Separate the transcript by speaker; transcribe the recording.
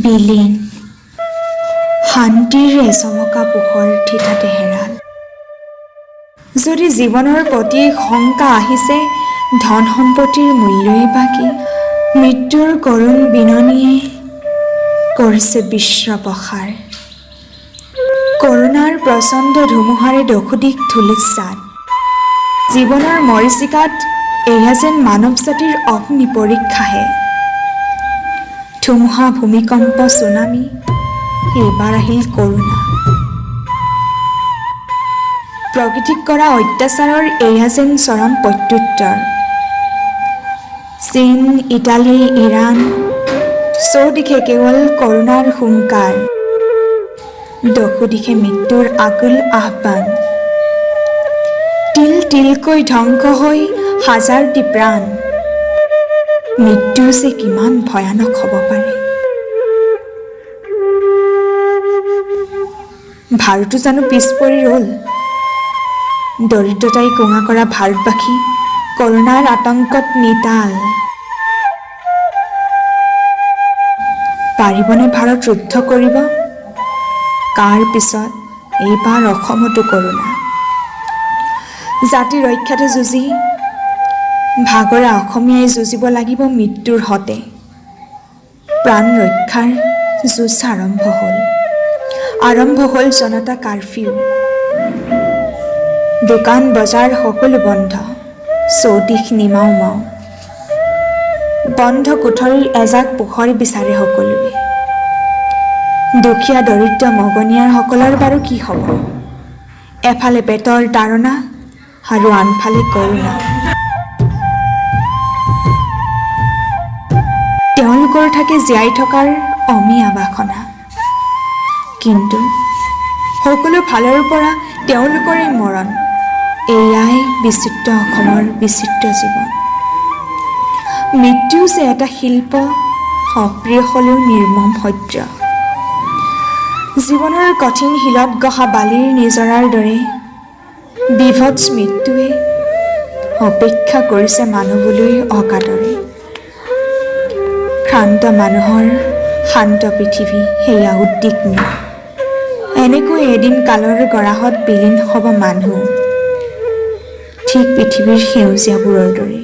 Speaker 1: বিলীন শান্তিৰ এচমকা পোহৰ ঠিঠাতে হেৰাল। যদি জীৱনৰ প্ৰতি শংকা আহিছে, ধন সম্পত্তিৰ মূল্যই বা কি? মৃত্যুৰ কৰুণ বিননিয়ে কৰিছে বিশ্ব প্ৰসাৰ। কৰোণাৰ প্ৰচণ্ড ধুমুহাৰে দশোদিশ ধূলিসাৎ। জীৱনৰ মৰীচিকাত এয়া যেন মানৱ জাতিৰ অগ্নি পৰীক্ষাহে। ধুমুহা, ভূমিকম্প, ছুনামি, এইবাৰ আহিল কৰোণা। প্ৰকৃতিক কৰা অত্যাচাৰৰ এয়া যেন চৰম প্ৰত্যুত্তৰ। চীন, ইটালী, ইৰাণ চৌদিশে কেৱল কৰোণাৰ হুংকাৰ, দশোদিশে মৃত্যুৰ আকুল আহ্বান। তিল তিলকৈ ধ্বংস হৈ হাজাৰটি প্ৰাণ। মৃত্যু যে কিমান ভয়ানক হ'ব পাৰে। ভাৰতো জানো পিছ পৰি ৰ'ল? দৰিদ্ৰতাই কোঙা কৰা ভাৰতবাসী কৰোণাৰ আতংকত নিতাল। পাৰিবনে ভাৰত ৰুদ্ধ কৰিব? কাৰ পিছত এইবাৰ অসমতো কৰোণা। জাতি ৰক্ষাতে যুঁজি ভাগৰা অসমীয়াই যুঁজিব লাগিব মৃত্যুৰ হতে। প্ৰাণ ৰক্ষাৰ যুঁজ আৰম্ভ হ'ল জনতা কাৰফিউ। দোকান বজাৰ সকলো বন্ধ, চৌদিশ নিমাও মাও। বন্ধ কোঠৰীৰ এজাক পোহৰ বিচাৰে সকলোৱে। দুখীয়া দৰিদ্ৰ মগনীয়াৰ সকলৰ বাৰু কি হ'ব? এফালে পেটৰ তাৰণা আৰু আনফালে কৰোণা। তেওঁলোকৰ থাকে জীয়াই থকাৰ অমিয়া বাসনা, কিন্তু সকলো ফালৰ পৰা তেওঁলোকৰে মৰণ। এয়াই বিচিত্ৰ অসমৰ বিচিত্ৰ জীৱন। মৃত্যু যে এটা শিল্প, সপ্ৰিয় হ'লেও নিৰ্মম সত্য। জীৱনৰ কঠিন শিলত গঢ়া বালিৰ নিজৰাৰ দৰে বিভৎস মৃত্যুৱে অপেক্ষা কৰিছে মানুহলৈ অকাতৰে। ক্ষান্ত মানুহৰ শান্ত পৃথিৱী সেয়া উদ্বিগ্ন। এনেকৈ এদিন কালৰ গৰাহত বিলীন হ'ব মানুহ, ঠিক পৃথিৱীৰ সেউজীয়াবোৰৰ দৰে।